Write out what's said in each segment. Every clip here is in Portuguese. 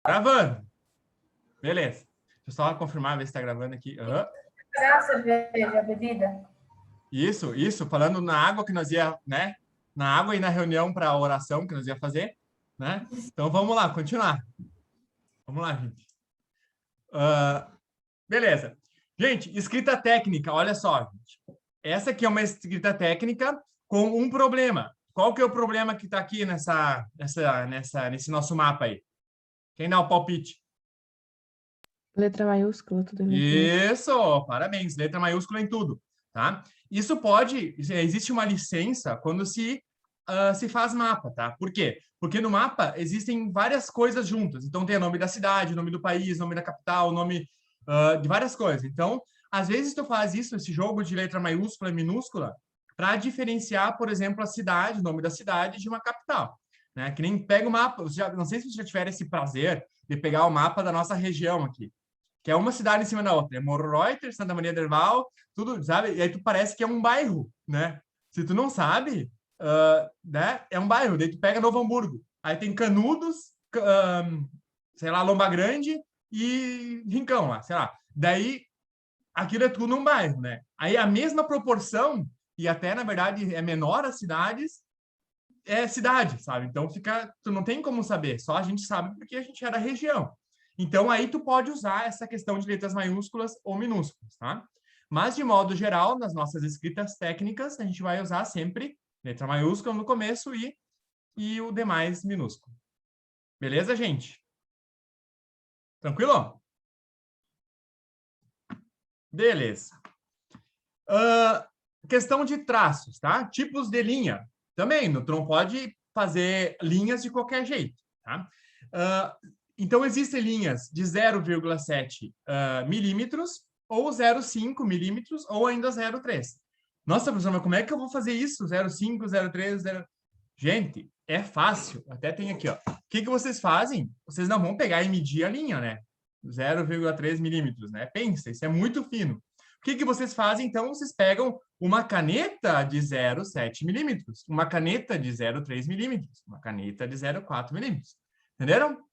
Gravando. Beleza. Deixa eu só confirmar, ver se está gravando aqui. A cerveja, a bebida? Isso. Falando na água que nós ia, né? Na água e na reunião para a oração que nós ia fazer, né? Então vamos lá, continuar. Vamos lá, gente. Beleza. Gente, escrita técnica, olha só, gente. Essa aqui é uma escrita técnica com um problema. Qual que é o problema que está aqui nesse nosso mapa aí? Quem dá o palpite? Letra maiúscula, tudo em letra maiúscula. Isso, parabéns, letra maiúscula em tudo, tá? Isso pode, existe uma licença quando se faz mapa, tá? Por quê? Porque no mapa existem várias coisas juntas. Então tem o nome da cidade, o nome do país, o nome da capital, o nome de várias coisas. Então, às vezes tu faz isso, esse jogo de letra maiúscula e minúscula, para diferenciar, por exemplo, a cidade, o nome da cidade de uma capital, né? Que nem pega o mapa, não sei se vocês já tiveram esse prazer de pegar o mapa da nossa região aqui, que é uma cidade em cima da outra. É Morro Reuter, Santa Maria del Val, tudo, sabe? E aí tu parece que é um bairro, né? Se tu não sabe, né? É um bairro. Daí tu pega Novo Hamburgo. Aí tem Canudos, sei lá, Lomba Grande e Rincão lá, sei lá. Daí aquilo é tudo um bairro, né? Aí a mesma proporção, e até, na verdade, é menor as cidades, é cidade, sabe? Então tu não tem como saber, só a gente sabe porque a gente é da região. Então, aí tu pode usar essa questão de letras maiúsculas ou minúsculas, tá? Mas, de modo geral, nas nossas escritas técnicas, a gente vai usar sempre letra maiúscula no começo e o demais minúsculo. Beleza, gente? Tranquilo? Beleza. Questão de traços, tá? Tipos de linha. Também, tu não pode fazer linhas de qualquer jeito, tá? Então, existem linhas de 0,7 milímetros, ou 0,5 milímetros, ou ainda 0,3. Nossa, professor, mas como é que eu vou fazer isso? 0,5, 0,3, 0... Gente, é fácil. Até tem aqui, ó. O que vocês fazem? Vocês não vão pegar e medir a linha, né? 0,3 milímetros, né? Pensa, isso é muito fino. O que vocês fazem, então? Vocês pegam uma caneta de 0,7 milímetros, uma caneta de 0,3 milímetros, uma caneta de 0,4 milímetros. Entenderam?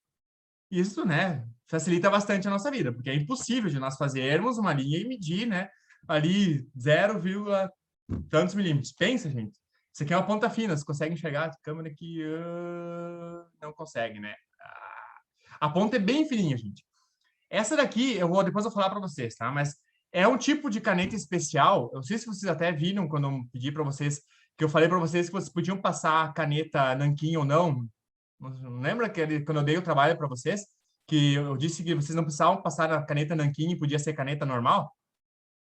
Isso, né, facilita bastante a nossa vida, porque é impossível de nós fazermos uma linha e medir, né, ali 0, tantos milímetros. Pensa, gente. Isso aqui é uma ponta fina, você consegue enxergar a câmera aqui? Não consegue, né? A ponta é bem fininha, gente. Essa daqui, depois eu vou falar para vocês, tá? Mas é um tipo de caneta especial. Eu não sei se vocês até viram quando eu pedi para vocês, que eu falei para vocês que vocês podiam passar caneta nanquim ou não. Não lembra que quando eu dei o trabalho para vocês, que eu disse que vocês não precisavam passar a caneta nanquim e podia ser caneta normal?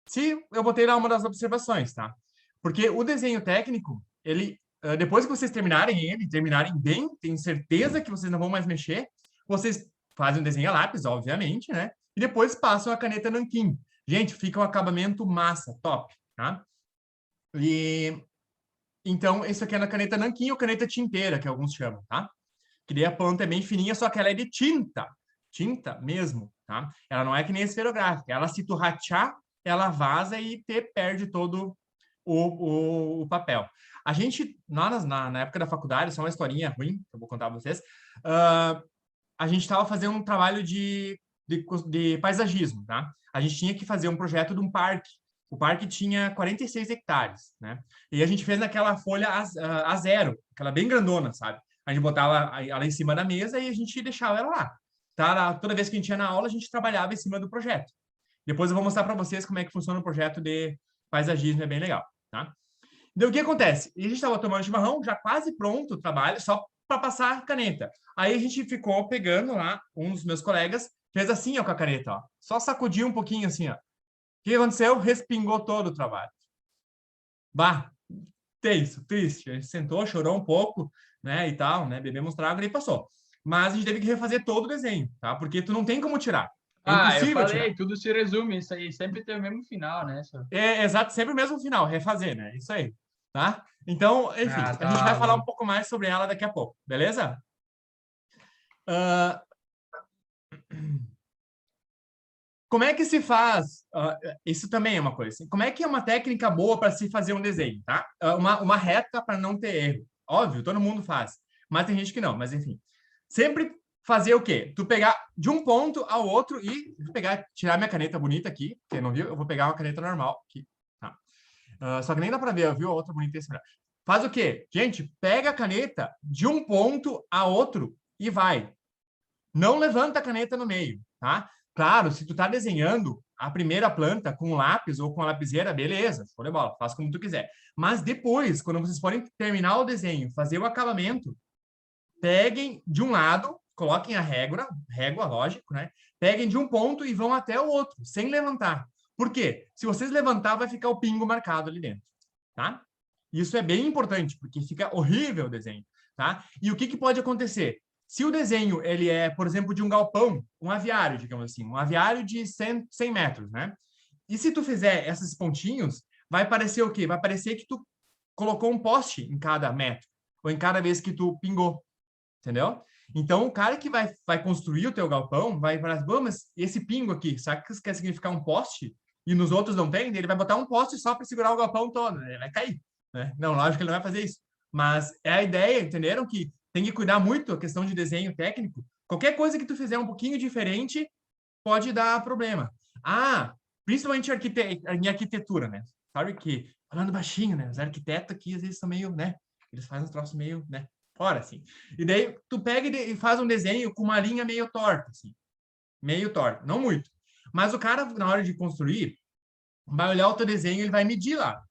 Se eu botei lá uma das observações, tá? Porque o desenho técnico, ele, depois que vocês terminarem bem, tenho certeza que vocês não vão mais mexer, vocês fazem um desenho a lápis, obviamente, né? E depois passam a caneta nanquim. Gente, fica um acabamento massa, top, tá? E então, isso aqui é na caneta nanquim ou caneta tinteira, que alguns chamam, tá? Que daí a ponta é bem fininha, só que ela é de tinta mesmo, tá? Ela não é que nem a esferográfica. Ela, se tu rachar, ela vaza e perde todo o papel. A gente, na época da faculdade, só uma historinha ruim, que eu vou contar para vocês, a gente estava fazendo um trabalho de paisagismo, tá? A gente tinha que fazer um projeto de um parque. O parque tinha 46 hectares, né? E a gente fez naquela folha A0, aquela bem grandona, sabe? A gente botava ela em cima da mesa e a gente deixava ela lá. Tá? Toda vez que a gente ia na aula, a gente trabalhava em cima do projeto. Depois eu vou mostrar para vocês como é que funciona o projeto de paisagismo, é bem legal, tá? Então, o que acontece? A gente estava tomando chimarrão, já quase pronto o trabalho, só para passar a caneta. Aí a gente ficou pegando lá, um dos meus colegas fez assim, ó, com a caneta, ó. Só sacudiu um pouquinho assim, ó. O que aconteceu? Respingou todo o trabalho. Bah, tenso, triste. A gente sentou, chorou um pouco, né, e tal, né, bebemos trago e passou. Mas a gente teve que refazer todo o desenho, tá? Porque tu não tem como tirar. É impossível eu falei, tirar. tudo se resume, isso aí sempre tem o mesmo final, né? É, exato, sempre o mesmo final, refazer, né? Isso aí, tá? Então, enfim, a gente vai falar um pouco mais sobre ela daqui a pouco, beleza? Como é que se faz? Isso também é uma coisa. Como é que é uma técnica boa para se fazer um desenho, tá? Uma reta para não ter erro. Óbvio, todo mundo faz. Mas tem gente que não, mas enfim. Sempre fazer o quê? Tu pegar de um ponto ao outro e tirar minha caneta bonita aqui. Quem não viu, eu vou pegar uma caneta normal aqui. Tá? Só que nem dá para ver, viu? A outra bonita esse. Faz o quê? Gente, pega a caneta de um ponto a outro e vai. Não levanta a caneta no meio, tá? Claro, se tu tá desenhando a primeira planta com lápis ou com a lapiseira, beleza, show de bola, faz como tu quiser. Mas depois, quando vocês forem terminar o desenho, fazer o acabamento, peguem de um lado, coloquem a régua, lógico, né? Peguem de um ponto e vão até o outro, sem levantar. Por quê? Se vocês levantar, vai ficar o pingo marcado ali dentro, tá? Isso é bem importante, porque fica horrível o desenho, tá? E o que pode acontecer? Se o desenho, ele é, por exemplo, de um galpão, um aviário, digamos assim, um aviário de 100 metros, né? E se tu fizer esses pontinhos, vai parecer o quê? Vai parecer que tu colocou um poste em cada metro, ou em cada vez que tu pingou, entendeu? Então, o cara que vai construir o teu galpão vai falar, bom, mas esse pingo aqui, sabe que isso quer significar um poste? E nos outros não tem? Ele vai botar um poste só para segurar o galpão todo, né? Ele vai cair, né? Não, lógico que ele não vai fazer isso. Mas é a ideia, entenderam? Que tem que cuidar muito a questão de desenho técnico. Qualquer coisa que tu fizer um pouquinho diferente pode dar problema. Principalmente em arquitetura, né? Sabe que, falando baixinho, né? Os arquitetos aqui, às vezes, são meio, né? Eles fazem uns troços meio, né? Fora, assim. E daí, tu pega e faz um desenho com uma linha meio torta, assim. Meio torta, não muito. Mas o cara, na hora de construir, vai olhar o teu desenho, ele vai medir lá.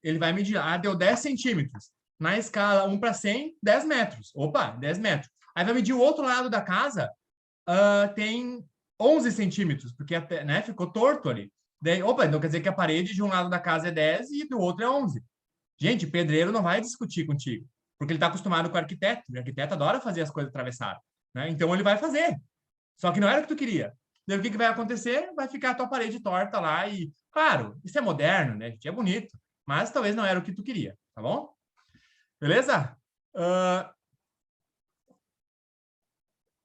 Ele vai medir. Deu 10 centímetros. Na escala 1 para 100, 10 metros. Opa, 10 metros. Aí vai medir o outro lado da casa, tem 11 centímetros, porque até, né, ficou torto ali. Daí, então quer dizer que a parede de um lado da casa é 10 e do outro é 11. Gente, pedreiro não vai discutir contigo, porque ele está acostumado com o arquiteto. O arquiteto adora fazer as coisas atravessadas, né? Então ele vai fazer. Só que não era o que tu queria. Daí o que vai acontecer? Vai ficar a tua parede torta lá e, claro, isso é moderno, né? É bonito, mas talvez não era o que tu queria, tá bom? Beleza?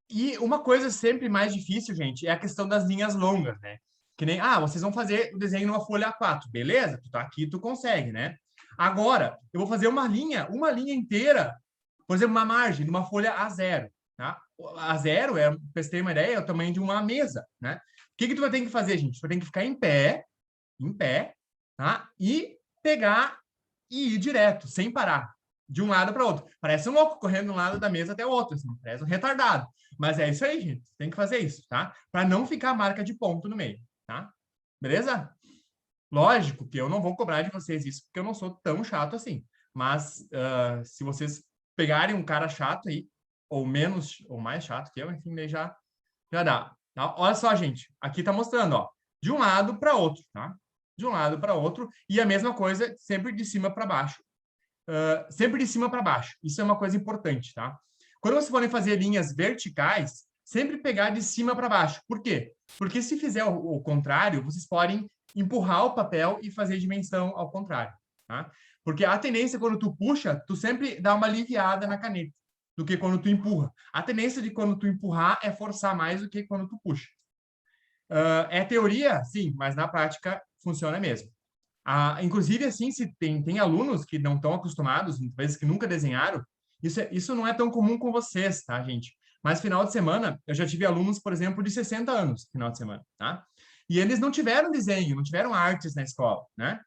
E uma coisa sempre mais difícil, gente, é a questão das linhas longas, né? Que nem, vocês vão fazer o desenho numa folha A4, beleza? Tu tá aqui, tu consegue, né? Agora, eu vou fazer uma linha inteira, por exemplo, uma margem de uma folha A0, tá? A0 pra vocês terem uma ideia, é o tamanho de uma mesa, né? O que tu vai ter que fazer, gente? Tu vai ter que ficar em pé, tá? E pegar e ir direto, sem parar, de um lado para outro. Parece um louco correndo de um lado da mesa até o outro, assim, parece um retardado. Mas é isso aí, gente. Tem que fazer isso, tá? Para não ficar a marca de ponto no meio, tá? Beleza? Lógico que eu não vou cobrar de vocês isso, porque eu não sou tão chato assim. Mas se vocês pegarem um cara chato aí, ou menos, ou mais chato que eu, enfim, daí já dá. Tá? Olha só, gente. Aqui tá mostrando, ó, de um lado para outro, tá? De um lado para outro. E a mesma coisa sempre de cima para baixo. Sempre de cima para baixo. Isso é uma coisa importante, tá? Quando vocês forem fazer linhas verticais, sempre pegar de cima para baixo. Por quê? Porque se fizer o contrário, vocês podem empurrar o papel e fazer dimensão ao contrário, tá? Porque a tendência, quando tu puxa, tu sempre dá uma aliviada na caneta do que quando tu empurra. A tendência de quando tu empurrar é forçar mais do que quando tu puxa. É teoria? Sim, mas na prática funciona mesmo. Inclusive, assim, se tem alunos que não estão acostumados, vezes que nunca desenharam, isso não é tão comum com vocês, tá, gente? Mas final de semana, eu já tive alunos, por exemplo, de 60 anos, final de semana, tá? E eles não tiveram desenho, não tiveram artes na escola, né?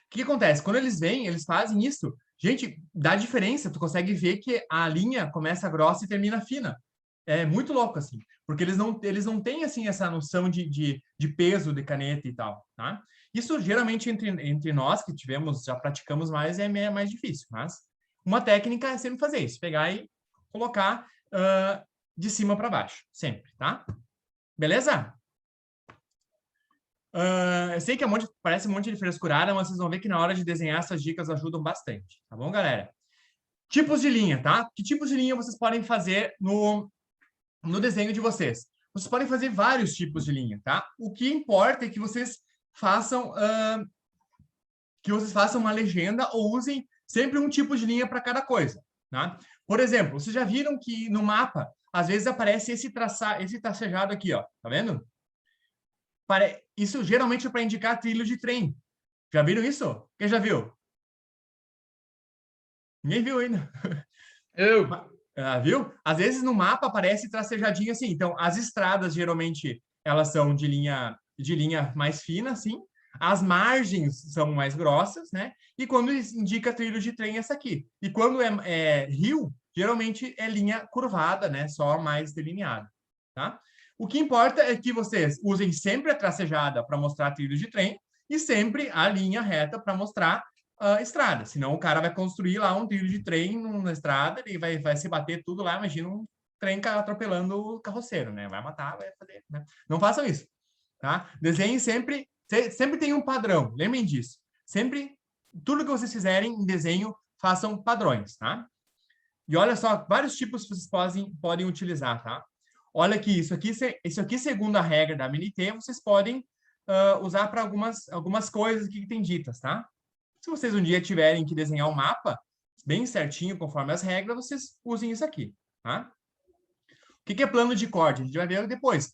O que acontece? Quando eles vêm, eles fazem isso. Gente, dá diferença, tu consegue ver que a linha começa grossa e termina fina. É muito louco, assim, porque eles não têm, assim, essa noção de peso de caneta e tal, tá? Isso, geralmente, entre nós que já praticamos mais, é mais difícil, mas uma técnica é sempre fazer isso, pegar e colocar de cima para baixo, sempre, tá? Beleza? Eu sei que parece um monte de frescurada, mas vocês vão ver que na hora de desenhar essas dicas ajudam bastante, tá bom, galera? Tipos de linha, tá? Que tipos de linha vocês podem fazer no desenho de vocês? Vocês podem fazer vários tipos de linha, tá? O que importa é que vocês façam uma legenda ou usem sempre um tipo de linha para cada coisa, tá? Por exemplo, vocês já viram que no mapa, às vezes aparece esse tracejado aqui, ó, tá vendo? Isso geralmente é para indicar trilho de trem. Já viram isso? Quem já viu? Ninguém viu ainda. Viu? Às vezes no mapa aparece tracejadinho assim. Então, as estradas, geralmente, elas são de linha mais fina, assim. As margens são mais grossas, né? E quando indica trilho de trem, essa aqui. E quando é rio, geralmente é linha curvada, né? Só mais delineada, tá? O que importa é que vocês usem sempre a tracejada para mostrar trilho de trem e sempre a linha reta para mostrar estrada. Senão o cara vai construir lá um trilho de trem na estrada e vai se bater tudo lá. Imagina um trem atropelando o carroceiro, né? Vai matar, vai fazer, né? Não façam isso, tá? Desenhem sempre tem um padrão, lembrem disso. Sempre, tudo que vocês fizerem em desenho, façam padrões, tá? E olha só, vários tipos que vocês podem utilizar, tá? Olha aqui, isso aqui, segundo a regra da MNT, vocês podem usar para algumas coisas que tem ditas, tá? Se vocês um dia tiverem que desenhar um mapa bem certinho, conforme as regras, vocês usem isso aqui, tá? O que é plano de corte? A gente vai ver depois.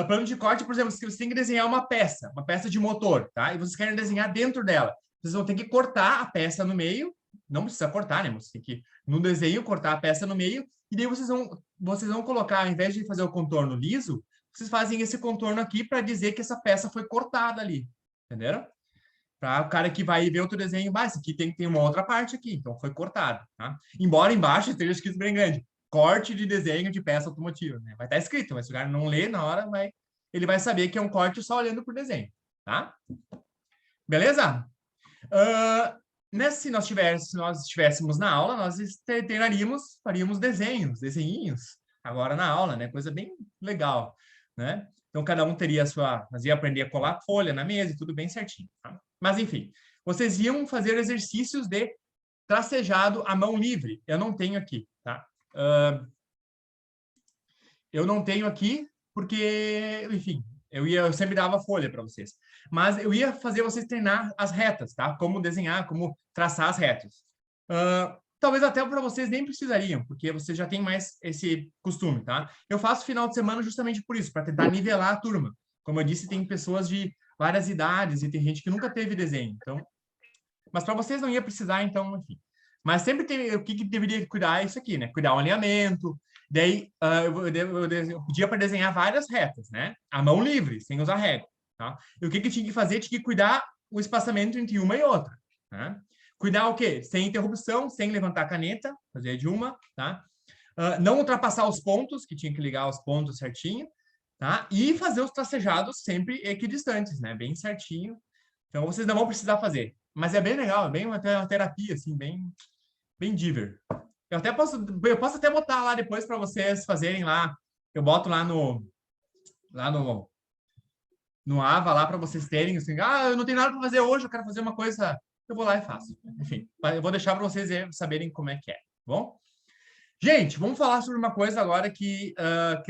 Plano de corte, por exemplo, se você tem que desenhar uma peça de motor, tá? E vocês querem desenhar dentro dela. Vocês vão ter que cortar a peça no meio. Não precisa cortar, né? Você tem que, no desenho, cortar a peça no meio. E daí vocês vão colocar, ao invés de fazer o contorno liso, vocês fazem esse contorno aqui para dizer que essa peça foi cortada ali. Entenderam? Para o cara que vai ver outro desenho, isso aqui tem uma outra parte aqui, então foi cortado, tá? Embora embaixo esteja escrito bem grande, corte de desenho de peça automotiva, né? Vai estar escrito, mas se o cara não lê na hora, ele vai saber que é um corte só olhando por desenho, tá? Beleza? Se nós estivéssemos na aula, nós faríamos desenhinhos, agora na aula, né? Coisa bem legal, né? Então, cada um teria nós ia aprender a colar folha na mesa, tudo bem certinho, tá? Mas, enfim, vocês iam fazer exercícios de tracejado à mão livre. Eu não tenho aqui, tá? Eu não tenho aqui porque, enfim, eu sempre dava folha para vocês. Mas eu ia fazer vocês treinar as retas, tá? Como desenhar, como traçar as retas. Talvez até para vocês nem precisariam, porque vocês já têm mais esse costume, tá? Eu faço final de semana justamente por isso, para tentar nivelar a turma. Como eu disse, tem pessoas de várias idades e tem gente que nunca teve desenho. Então, mas para vocês não ia precisar, então, enfim. Mas sempre tem, o que deveria cuidar é isso aqui, né? Cuidar o alinhamento. Daí, eu pedia para desenhar várias retas, né? À mão livre, sem usar régua, tá? E o que tinha que fazer? Tinha que cuidar o espaçamento entre uma e outra, né? Cuidar o quê? Sem interrupção, sem levantar a caneta, fazer de uma, tá? Não ultrapassar os pontos, que tinha que ligar os pontos certinho, tá? E fazer os tracejados sempre equidistantes, né? Bem certinho. Então, vocês não vão precisar fazer. Mas é bem legal, é bem uma terapia, assim, bem diver. Eu posso até botar lá depois para vocês fazerem lá. Eu boto lá no Ava lá para vocês terem, assim, eu não tenho nada para fazer hoje, eu quero fazer uma coisa, eu vou lá e faço. Enfim, eu vou deixar para vocês saberem como é que é, tá bom? Gente, vamos falar sobre uma coisa agora que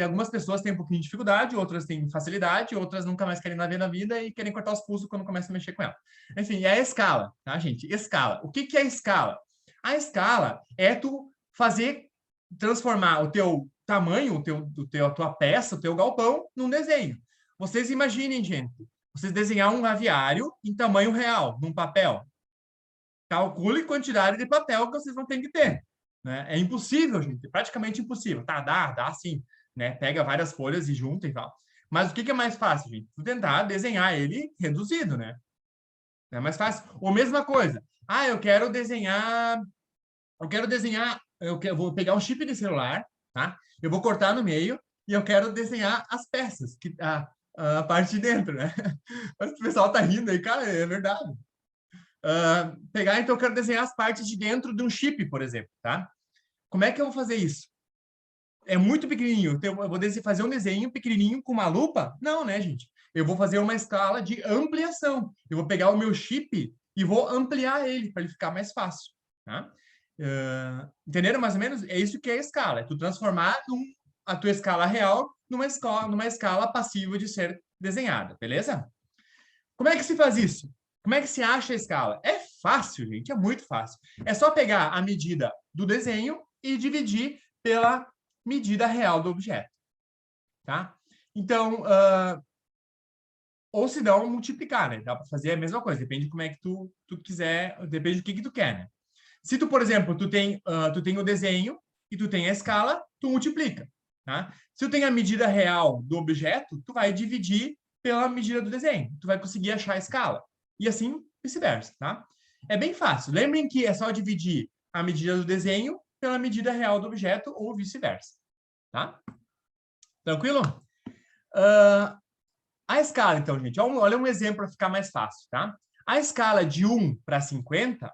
algumas pessoas têm um pouquinho de dificuldade, outras têm facilidade, outras nunca mais querem ver na vida e querem cortar os pulsos quando começam a mexer com ela. Enfim, é a escala, tá, gente? Escala. O que é a escala? A escala é tu transformar o teu tamanho, a tua peça, o teu galpão, num desenho. Vocês imaginem, gente, vocês desenhar um aviário em tamanho real, num papel. Calcule a quantidade de papel que vocês vão ter que ter. Né? É impossível, gente, praticamente impossível. Tá, dá sim, né? Pega várias folhas e junta e tal. Mas o que é mais fácil, gente? Tentar desenhar ele reduzido, né? É mais fácil. Ou mesma coisa. Eu quero desenhar... Eu vou pegar um chip de celular, tá? Eu vou cortar no meio e eu quero desenhar as peças, a parte de dentro, né? Mas o pessoal tá rindo aí, cara, é verdade. Então eu quero desenhar as partes de dentro de um chip, por exemplo, tá? Como é que eu vou fazer isso? É muito pequenininho. Então, eu vou fazer um desenho pequenininho com uma lupa? Não, né, gente? Eu vou fazer uma escala de ampliação. Eu vou pegar o meu chip e vou ampliar ele para ele ficar mais fácil, tá? Entenderam mais ou menos? É isso que é a escala. É tu transformar a tua escala real numa escala passiva de ser desenhada, beleza? Como é que se faz isso? Como é que se acha a escala? É fácil, gente, é muito fácil. É só pegar a medida do desenho e dividir pela medida real do objeto, tá? Então, ou se não, multiplicar, né? Dá para fazer a mesma coisa, depende de como é que tu quiser, depende do que tu quer, né? Se tu, por exemplo, tu tem o desenho e tu tem a escala, tu multiplica, tá? Se tu tem a medida real do objeto, tu vai dividir pela medida do desenho. Tu vai conseguir achar a escala. E assim, vice-versa, tá? É bem fácil. Lembrem que é só dividir a medida do desenho pela medida real do objeto ou vice-versa, tá? Tranquilo? A escala, então, gente, olha um exemplo para ficar mais fácil, tá? A escala de 1 para 50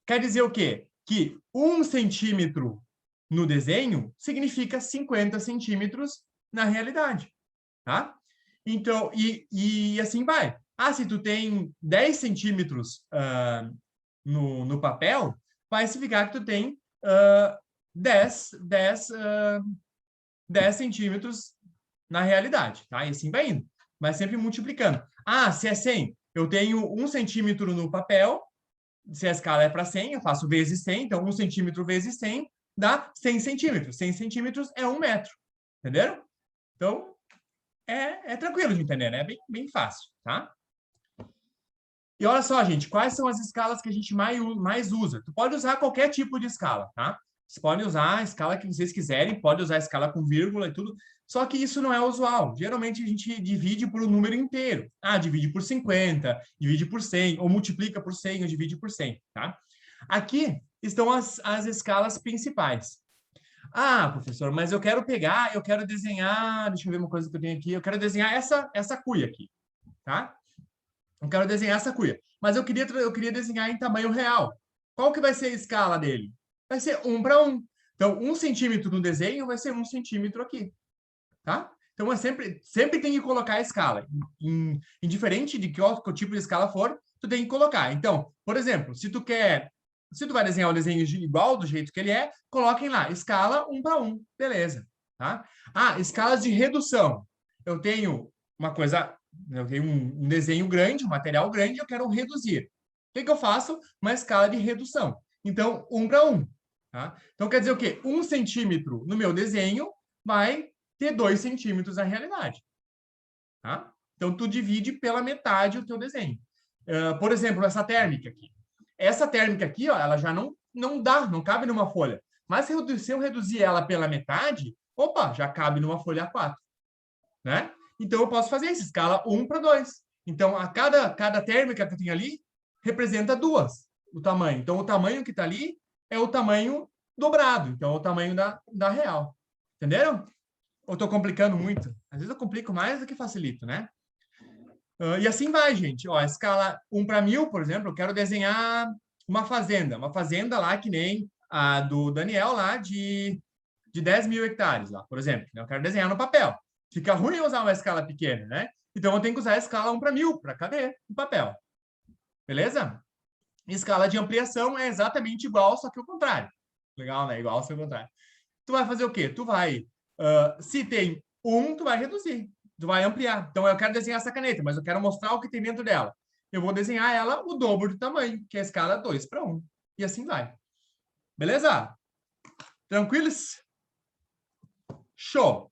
quer dizer o quê? Que 1 centímetro no desenho significa 50 centímetros na realidade, tá? Então, e assim vai. Ah, se tu tem 10 centímetros no papel, vai significar que tu tem 10 centímetros na realidade, tá? E assim vai indo. Mas sempre multiplicando. Ah, se é 100, eu tenho 1 centímetro no papel, se a escala é para 100, eu faço vezes 100, então 1 centímetro vezes 100 dá 100 centímetros. 100 centímetros é 1 metro, entenderam? Então, é tranquilo de entender, né? É bem fácil, tá? E olha só, gente, quais são as escalas que a gente mais usa? Tu pode usar qualquer tipo de escala, tá? Vocês podem usar a escala que vocês quiserem, pode usar a escala com vírgula e tudo, só que isso não é usual. Geralmente a gente divide por um número inteiro. Ah, divide por 50, divide por 100, ou multiplica por 100, ou divide por 100, tá? Aqui estão as escalas principais. Ah, professor, mas eu quero desenhar, deixa eu ver uma coisa que eu tenho aqui, eu quero desenhar essa cuia aqui, tá? Eu quero desenhar essa cuia, mas eu queria desenhar em tamanho real. Qual que vai ser a escala dele? Vai ser 1 para 1. Então, 1 centímetro no desenho vai ser 1 centímetro aqui, tá? Então, sempre tem que colocar a escala. Indiferente de que tipo de escala for, tu tem que colocar. Então, por exemplo, se tu vai desenhar o desenho igual do jeito que ele é, coloquem lá, escala 1 para 1, beleza, tá? Ah, escalas de redução. Eu tenho um desenho grande, um material grande, eu quero reduzir. O que eu faço? Uma escala de redução. Então, 1 para 1. Tá? Então, quer dizer o quê? 1 centímetro no meu desenho vai ter 2 centímetros na realidade. Tá? Então, tu divide pela metade o teu desenho. Por exemplo, essa térmica aqui. Essa térmica aqui, ó, ela já não cabe numa folha. Mas se eu reduzir ela pela metade, opa, já cabe numa folha A4. Né? Então, eu posso fazer isso, escala 1 para 2. Então, cada térmica que eu tenho ali representa 2, o tamanho. Então, o tamanho que está ali é o tamanho dobrado. Então, é o tamanho da real. Entenderam? Ou estou complicando muito? Às vezes eu complico mais do que facilito, né? E assim vai, gente. Ó, a escala 1 para 1000, por exemplo, eu quero desenhar uma fazenda. Uma fazenda lá que nem a do Daniel lá de 10 mil hectares, lá, por exemplo. Eu quero desenhar no papel. Fica ruim usar uma escala pequena, né? Então, eu tenho que usar a escala 1 para 1000, para cadê? No papel. Beleza? Escala de ampliação é exatamente igual, só que o contrário. Legal, né? Igual, só que o contrário. Tu vai fazer o quê? Se tem 1, tu vai reduzir. Tu vai ampliar. Então, eu quero desenhar essa caneta, mas eu quero mostrar o que tem dentro dela. Eu vou desenhar ela o dobro do tamanho, que é a escala 2 para 1. E assim vai. Beleza? Tranquilos? Show!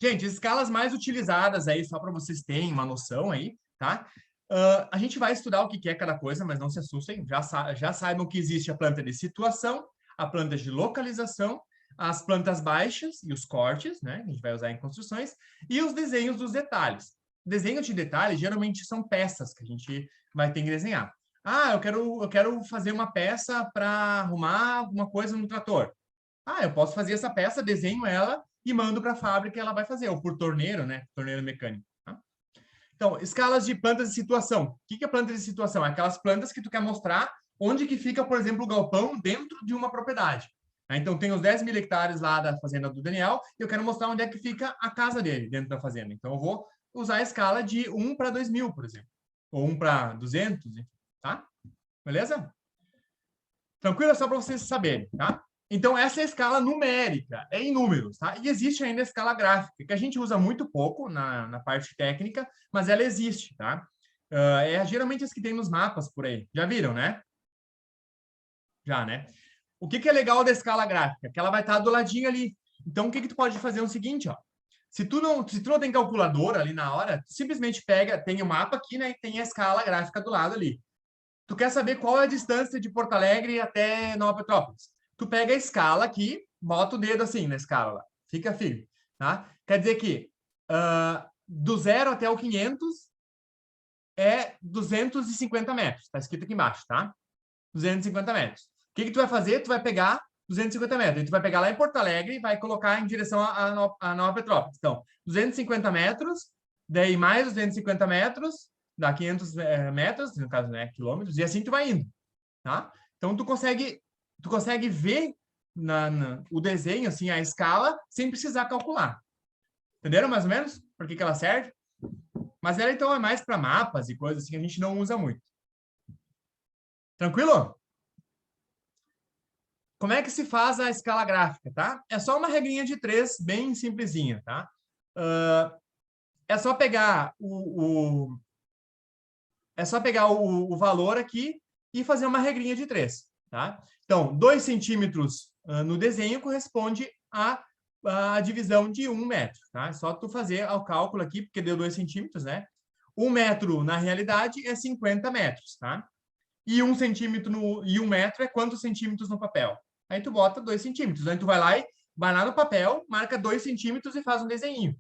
Gente, as escalas mais utilizadas aí, só para vocês terem uma noção aí, tá? A gente vai estudar o que é cada coisa, mas não se assustem. Já saibam que existe a planta de situação, a planta de localização, as plantas baixas e os cortes, né? A gente vai usar em construções, e os desenhos dos detalhes. Desenho de detalhes, geralmente, são peças que a gente vai ter que desenhar. Ah, eu quero fazer uma peça para arrumar alguma coisa no trator. Ah, eu posso fazer essa peça, desenho ela e mando para a fábrica e ela vai fazer, ou por torneiro, né? Torneiro mecânico. Tá? Então, escalas de plantas de situação. O que é planta de situação? É aquelas plantas que tu quer mostrar onde que fica, por exemplo, o galpão dentro de uma propriedade. Então, tem os 10 mil hectares lá da fazenda do Daniel e eu quero mostrar onde é que fica a casa dele dentro da fazenda. Então, eu vou usar a escala de 1 para 2.000, por exemplo. Ou 1 para 200, tá? Beleza? Tranquilo? É só para vocês saberem, tá? Então, essa é a escala numérica, é em números, tá? E existe ainda a escala gráfica, que a gente usa muito pouco na parte técnica, mas ela existe, tá? Geralmente as que tem nos mapas por aí. Já viram, né? Já, né? O que é legal da escala gráfica? Que ela vai estar do ladinho ali. Então, o que tu pode fazer é o seguinte, ó. Se tu não tem calculadora ali na hora, tu simplesmente tem o mapa aqui, né? E tem a escala gráfica do lado ali. Tu quer saber qual é a distância de Porto Alegre até Nova Petrópolis? Tu pega a escala aqui bota o dedo assim na escala lá. Fica firme, tá? Quer dizer que do 0 até o 500 é 250 metros. Está escrito aqui embaixo, tá? 250 metros. O que tu vai fazer? Tu vai pegar 250 metros. Tu vai pegar lá em Porto Alegre e vai colocar em direção a Nova Petrópolis. Então, 250 metros, daí mais 250 metros, dá 500 metros, no caso, né, quilômetros, e assim tu vai indo, tá? Então, tu consegue ver o desenho, assim, a escala, sem precisar calcular. Entenderam mais ou menos por que ela serve? Mas ela, então, é mais para mapas e coisas assim que a gente não usa muito. Tranquilo? Como é que se faz a escala gráfica, tá? É só uma regrinha de 3, bem simplesinha, tá? É só pegar o valor aqui e fazer uma regrinha de 3, tá? Então, 2 centímetros no desenho corresponde à divisão de 1 metro, tá? É só tu fazer o cálculo aqui, porque deu 2 centímetros, né? 1 metro, na realidade, é 50 metros, tá? E 1 centímetro e 1 metro é quantos centímetros no papel? Aí tu bota 2 centímetros. Aí tu vai lá no papel, marca 2 centímetros e faz um desenho.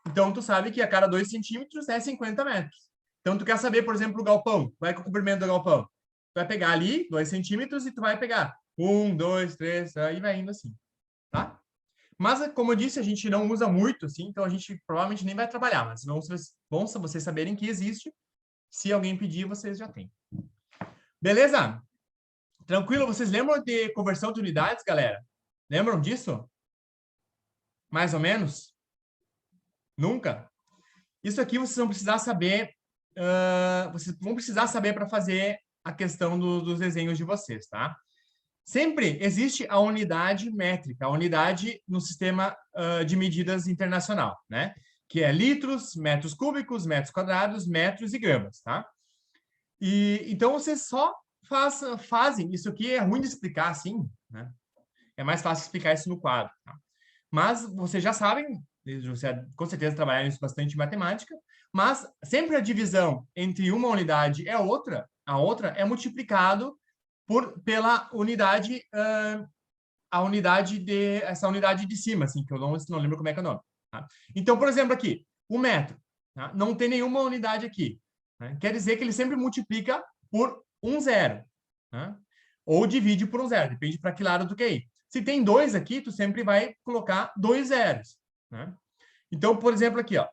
Então, tu sabe que a cada 2 centímetros é 50 metros. Então, tu quer saber, por exemplo, o galpão. Qual é o comprimento do galpão? Tu vai pegar ali 2 centímetros e tu vai pegar 1, 2, 3, aí vai indo assim, tá? Mas, como eu disse, a gente não usa muito, assim, então a gente provavelmente nem vai trabalhar, mas bom vocês saberem que existe. Se alguém pedir, vocês já têm. Beleza? Tranquilo? Vocês lembram de conversão de unidades, galera? Lembram disso? Mais ou menos? Nunca? Isso aqui vocês vão precisar saber. Vocês vão precisar saber para fazer a questão dos desenhos de vocês, tá? Sempre existe a unidade métrica, a unidade no sistema de medidas internacional, né? Que é litros, metros cúbicos, metros quadrados, metros e gramas, tá? E então vocês só fazem. Isso aqui é ruim de explicar assim, né? É mais fácil explicar isso no quadro, tá? Mas vocês já sabem, você com certeza trabalharam isso bastante em matemática, mas sempre a divisão entre uma unidade e a outra é multiplicado pela unidade, essa unidade de cima, assim, que eu não lembro como é que é o nome. Tá? Então, por exemplo, aqui, o metro, tá? Não tem nenhuma unidade aqui. Né? Quer dizer que ele sempre multiplica por um zero. Né? Ou divide por um zero, depende para que lado tu quer ir. Se tem 2 aqui, tu sempre vai colocar 2 zeros. Né? Então, por exemplo, aqui, ó,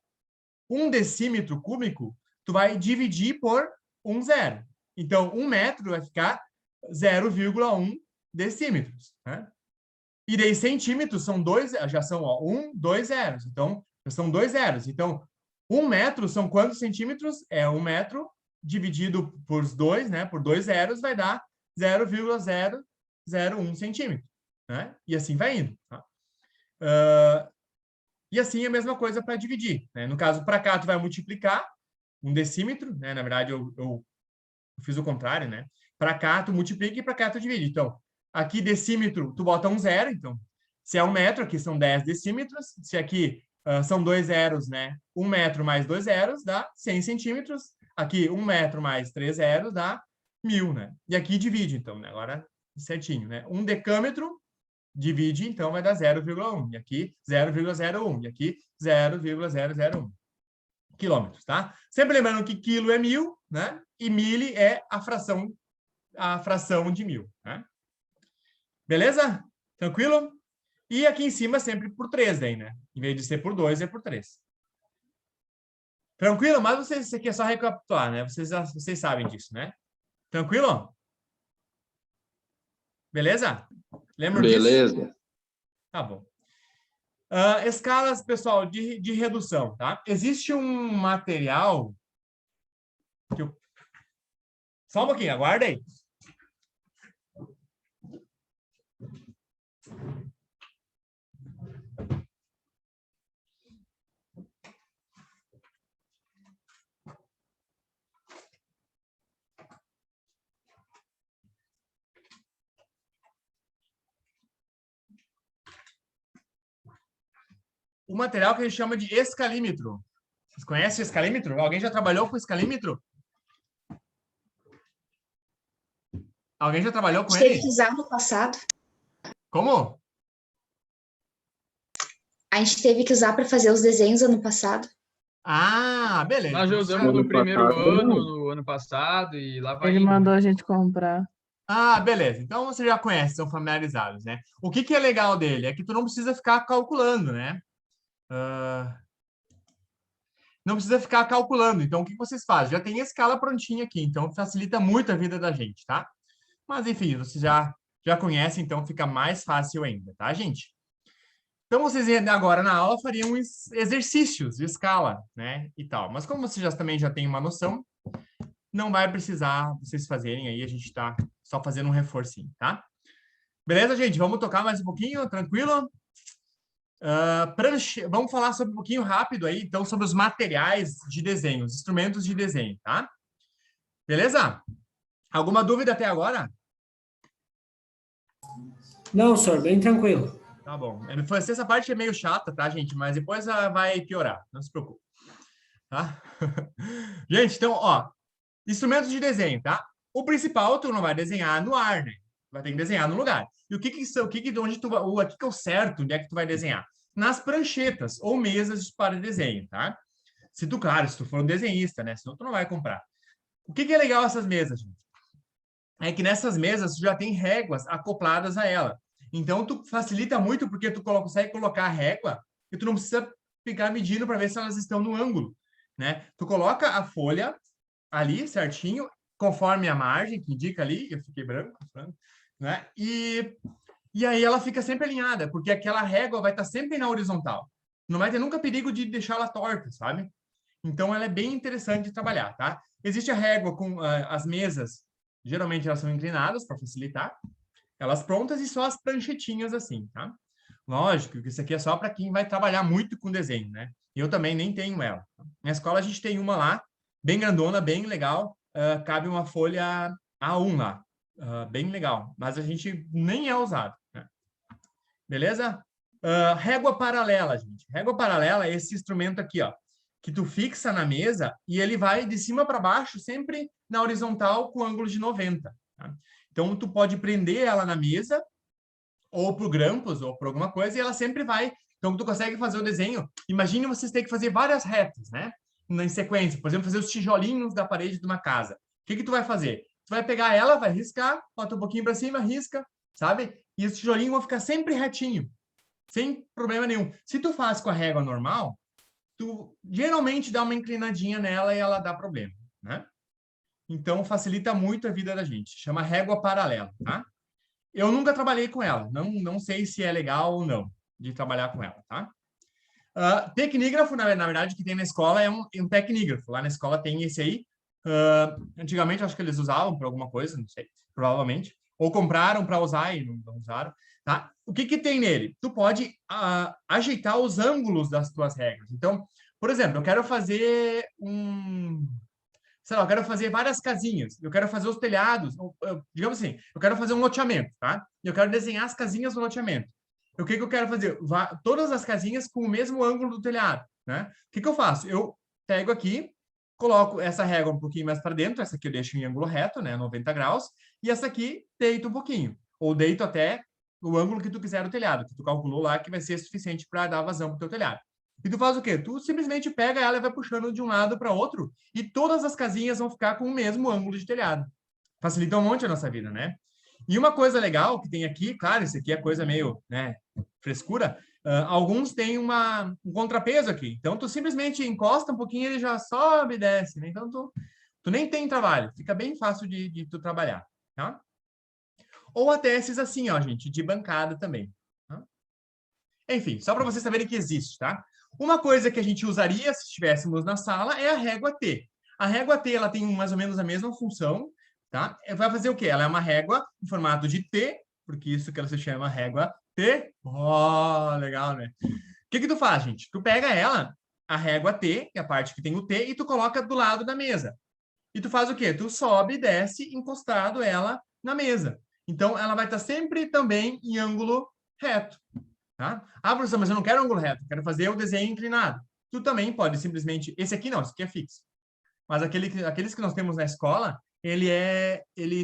1 decímetro cúbico, tu vai dividir por um zero. Então, 1 metro vai ficar 0,1 decímetros. Né? E daí, centímetros são 2, já são 1, 2 zeros. Então, já são 2 zeros. Então, 1 metro são quantos centímetros? É 1 metro dividido por 2, né? Por 2 zeros, vai dar 0,001 centímetro. Né? E assim vai indo. Tá? E assim a mesma coisa para dividir. Né? No caso, para cá, tu vai multiplicar 1 decímetro. Né? Na verdade, eu fiz o contrário. Né? Para cá, tu multiplica e para cá, tu divide. Então, aqui, decímetro, tu bota um zero. Então, se é 1 metro, aqui são 10 decímetros. Se aqui são 2 zeros, né? 1 metro mais 2 zeros dá 100 centímetros. Aqui, 1 metro mais 3 zeros dá 1000, né? E aqui divide, então, né? Agora certinho, né? 1 decâmetro divide, então, vai dar 0,1. E aqui, 0,01. E aqui, 0,001 quilômetros, tá? Sempre lembrando que quilo é 1000, né? E mili é a fração de 1000, né? Beleza? Tranquilo? E aqui em cima sempre por 3, daí, né? Em vez de ser por 2, é por 3. Tranquilo? Mas isso aqui é só recapitular, né? Vocês sabem disso, né? Tranquilo? Beleza? Lembra disso? Beleza. Tá bom. Escalas, pessoal, de redução, tá? Existe um material que eu... Só um pouquinho, aguarda aí. O material que a gente chama de escalímetro. Vocês conhecem o escalímetro? Alguém já trabalhou com escalímetro? Alguém já trabalhou com ele? Teve que usar no passado. Como? A gente teve que usar para fazer os desenhos ano passado. Ah, beleza. Nós já Então, usamos no Ano primeiro passado, ano, não. no ano passado, e lá vai Ele indo. mandou a gente comprar. Ah, beleza. Então você já conhece, são familiarizados, né? O que é legal dele é que tu não precisa ficar calculando, né? Não precisa ficar calculando. Então, o que vocês fazem? Já tem a escala prontinha aqui, então facilita muito a vida da gente, tá? Mas, enfim, vocês já conhecem, então fica mais fácil ainda, tá, gente? Então, vocês agora na aula fariam exercícios de escala, né? E tal. Mas como vocês também já têm uma noção, não vai precisar vocês fazerem aí, a gente está só fazendo um reforcinho, tá? Beleza, gente? Vamos tocar mais um pouquinho, tranquilo? Vamos falar sobre um pouquinho rápido aí, então, sobre os materiais de desenho, os instrumentos de desenho, tá? Beleza? Alguma dúvida até agora? Não, senhor, bem tranquilo. Tá bom. Essa parte é meio chata, tá, gente? Mas depois vai piorar, não se preocupe. Tá? Gente, então, ó, instrumentos de desenho, tá? O principal, tu não vai desenhar no ar, né? Vai ter que desenhar no lugar. E aqui que é o certo, onde é que tu vai desenhar? Nas pranchetas ou mesas para desenho, tá? Claro, se tu for um desenhista, né? Senão tu não vai comprar. O que é legal essas mesas, gente? É que nessas mesas tu já tem réguas acopladas a ela. Então, tu facilita muito porque tu consegue colocar a régua e tu não precisa ficar medindo para ver se elas estão no ângulo, né? Tu coloca a folha ali certinho, conforme a margem que indica ali, eu fiquei branco, né? E aí ela fica sempre alinhada, porque aquela régua vai estar sempre na horizontal. Não vai ter nunca perigo de deixá-la torta, sabe? Então, ela é bem interessante de trabalhar, tá? Existe a régua com as mesas, geralmente elas são inclinadas para facilitar, elas prontas e só as pranchetinhas assim, tá? Lógico que isso aqui é só para quem vai trabalhar muito com desenho, né? Eu também nem tenho ela. Na escola a gente tem uma lá, bem grandona, bem legal, cabe uma folha A1 lá, bem legal, mas a gente nem é usado, né? Beleza? Régua paralela, gente. Régua paralela é esse instrumento aqui, ó, que tu fixa na mesa e ele vai de cima para baixo, sempre na horizontal com ângulo de 90. Tá? Então, tu pode prender ela na mesa, ou por grampos, ou por alguma coisa, e ela sempre vai. Então, tu consegue fazer o desenho. Imagine vocês terem que fazer várias retas, né? Em sequência. Por exemplo, fazer os tijolinhos da parede de uma casa. O que tu vai fazer? Tu vai pegar ela, vai riscar, bota um pouquinho para cima, risca, sabe? E os tijolinhos vão ficar sempre retinho, sem problema nenhum. Se tu faz com a régua normal, tu geralmente dá uma inclinadinha nela e ela dá problema, né? Então, facilita muito a vida da gente. Chama régua paralela, tá? Eu nunca trabalhei com ela. Não sei se é legal ou não de trabalhar com ela, tá? Tecnígrafo, na verdade, que tem na escola é um tecnígrafo. Lá na escola tem esse aí. Antigamente, acho que eles usavam para alguma coisa, não sei, provavelmente. Ou compraram para usar e não usaram, tá? O que tem nele? Tu pode ajeitar os ângulos das tuas regras. Então, por exemplo, eu quero fazer sei lá, eu quero fazer várias casinhas, eu quero fazer os telhados, digamos assim, eu quero fazer um loteamento, tá? Eu quero desenhar as casinhas do loteamento. O que eu quero fazer? Todas as casinhas com o mesmo ângulo do telhado, né? O que eu faço? Eu pego aqui, coloco essa régua um pouquinho mais para dentro, essa aqui eu deixo em ângulo reto, né, 90 graus, e essa aqui deito um pouquinho, ou deito até o ângulo que tu quiser do telhado, que tu calculou lá que vai ser suficiente para dar vazão para o teu telhado. E tu faz o quê? Tu simplesmente pega ela e vai puxando de um lado para outro e todas as casinhas vão ficar com o mesmo ângulo de telhado. Facilita um monte a nossa vida, né? E uma coisa legal que tem aqui, claro, isso aqui é coisa meio, né, frescura, alguns têm um contrapeso aqui. Então, tu simplesmente encosta um pouquinho e ele já sobe e desce, né? Então, tu nem tem trabalho. Fica bem fácil de tu trabalhar, tá? Ou até esses assim, ó, gente, de bancada também. Tá? Enfim, só para vocês saberem que existe, tá? Uma coisa que a gente usaria se estivéssemos na sala é a régua T. A régua T, ela tem mais ou menos a mesma função, tá? Vai fazer o quê? Ela é uma régua em formato de T, porque isso que ela se chama régua T. Oh, legal, né? O que tu faz, gente? Tu pega ela, a régua T, que é a parte que tem o T, e tu coloca do lado da mesa. E tu faz o quê? Tu sobe e desce encostado ela na mesa. Então, ela vai estar sempre também em ângulo reto. Tá? Professor, mas eu não quero ângulo reto, eu quero fazer o desenho inclinado. Tu também pode simplesmente... Esse aqui não, esse aqui é fixo. Mas aqueles que nós temos na escola,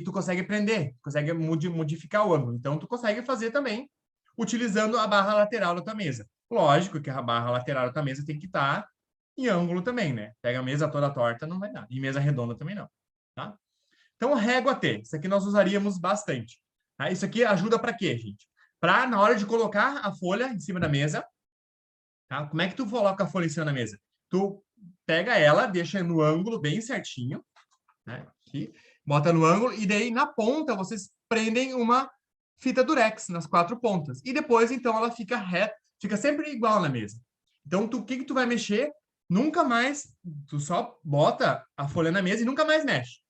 tu consegue prender, consegue modificar o ângulo. Então, tu consegue fazer também utilizando a barra lateral da tua mesa. Lógico que a barra lateral da mesa tem que estar em ângulo também, né? Pega a mesa toda torta, não vai dar. E mesa redonda também não, tá? Então, régua T. Isso aqui nós usaríamos bastante. Tá? Isso aqui ajuda para quê, gente? Para, na hora de colocar a folha em cima da mesa, tá? Como é que tu coloca a folha em cima da mesa? Tu pega ela, deixa no ângulo bem certinho, né? Aqui, bota no ângulo, e daí na ponta vocês prendem uma fita durex nas 4 pontas. E depois, então, ela fica reta, fica sempre igual na mesa. Então, o que tu vai mexer? Nunca mais, tu só bota a folha na mesa e nunca mais mexe.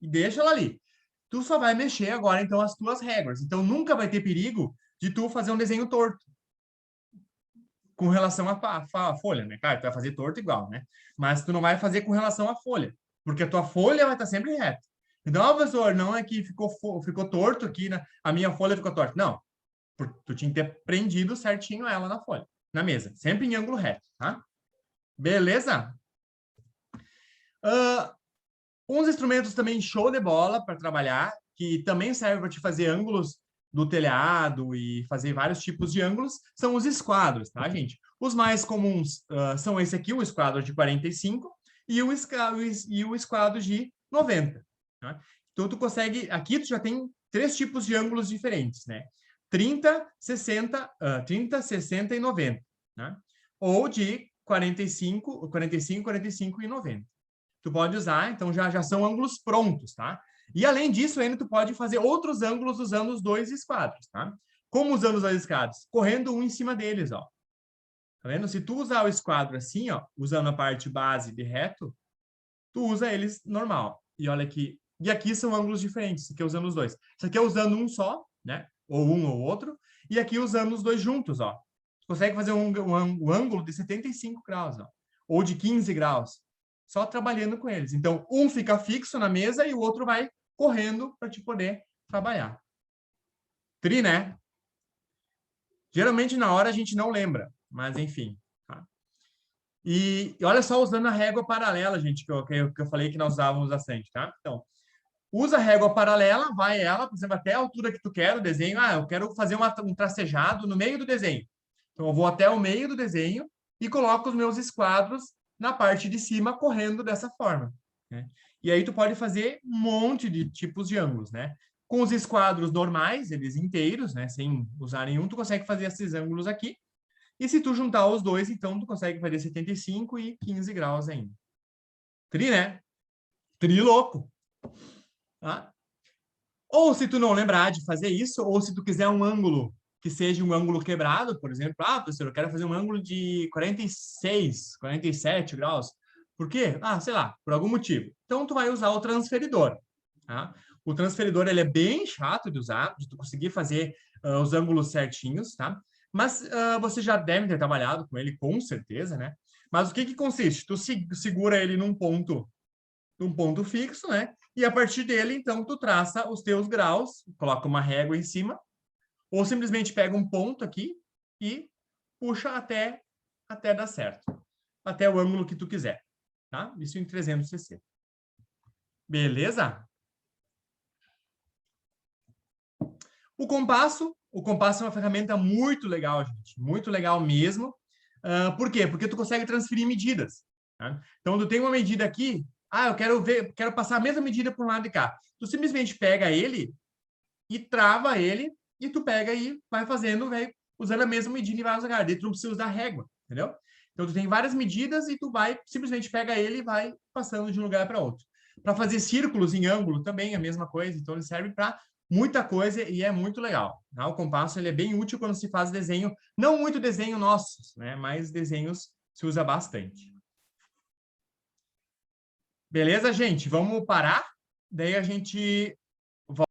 E deixa ela ali. Tu só vai mexer agora, então, as tuas réguas. Então, nunca vai ter perigo de tu fazer um desenho torto com relação à folha, né? Claro, tu vai fazer torto igual, né? Mas tu não vai fazer com relação à folha, porque a tua folha vai estar sempre reta. Então, professor, não é que ficou torto aqui, a minha folha ficou torta. Não, porque tu tinha que ter prendido certinho ela na folha, na mesa, sempre em ângulo reto, tá? Beleza? Uns instrumentos também show de bola para trabalhar, que também servem para te fazer ângulos do telhado e fazer vários tipos de ângulos, são os esquadros, tá, gente? Os mais comuns são esse aqui, o esquadro de 45 e o esquadro de 90. Tá? Então, tu consegue... Aqui tu já tem 3 tipos de ângulos diferentes, né? 30, 60 e 90. Né? Ou de 45 e 90. Tu pode usar, então já são ângulos prontos, tá? E além disso, ainda tu pode fazer outros ângulos usando os 2 esquadros, tá? Como usando os 2 esquadros? Correndo um em cima deles, ó. Tá vendo? Se tu usar o esquadro assim, ó, usando a parte base de reto, tu usa eles normal. E olha aqui. E aqui são ângulos diferentes, isso aqui é usando os 2. Isso aqui é usando um só, né? Ou um ou outro. E aqui usando os 2 juntos, ó. Tu consegue fazer um ângulo de 75 graus, ó. Ou de 15 graus. Só trabalhando com eles. Então, um fica fixo na mesa e o outro vai correndo para te poder trabalhar. Tri, né? Geralmente, na hora, a gente não lembra, mas enfim. Tá? E olha só, usando a régua paralela, gente, que eu falei que nós usávamos bastante, tá? Então, usa a régua paralela, vai ela, por exemplo, até a altura que tu quer o desenho. Ah, eu quero fazer um tracejado no meio do desenho. Então, eu vou até o meio do desenho e coloco os meus esquadros na parte de cima, correndo dessa forma. Né? E aí tu pode fazer um monte de tipos de ângulos, né? Com os esquadros normais, eles inteiros, né? Sem usar nenhum, tu consegue fazer esses ângulos aqui. E se tu juntar os 2, então tu consegue fazer 75 e 15 graus ainda. Tri, né? Tri louco. Tá? Ou se tu não lembrar de fazer isso, ou se tu quiser um ângulo que seja um ângulo quebrado, por exemplo, professor, eu quero fazer um ângulo de 46, 47 graus. Por quê? Sei lá, por algum motivo. Então, tu vai usar o transferidor. Tá? O transferidor, ele é bem chato de usar, de tu conseguir fazer os ângulos certinhos, tá? Mas você já deve ter trabalhado com ele, com certeza, né? Mas o que consiste? Tu segura ele num ponto fixo, né? E a partir dele, então, tu traça os teus graus, coloca uma régua em cima, ou simplesmente pega um ponto aqui e puxa até dar certo. Até o ângulo que tu quiser. Tá? Isso em 360. Beleza? O compasso é uma ferramenta muito legal, gente. Muito legal mesmo. Por quê? Porque tu consegue transferir medidas. Tá? Então, tu tem uma medida aqui. Eu quero passar a mesma medida para um lado de cá. Tu simplesmente pega ele e trava ele, e tu pega e vai fazendo, vai usando a mesma medida em vários lugares. Daí tu não precisa usar régua, entendeu? Então, tu tem várias medidas e tu vai, simplesmente pega ele e vai passando de um lugar para outro. Para fazer círculos em ângulo também é a mesma coisa. Então, ele serve para muita coisa e é muito legal. Tá? O compasso ele é bem útil quando se faz desenho, não muito desenho nossos, né? Mas desenhos se usa bastante. Beleza, gente? Vamos parar? Daí a gente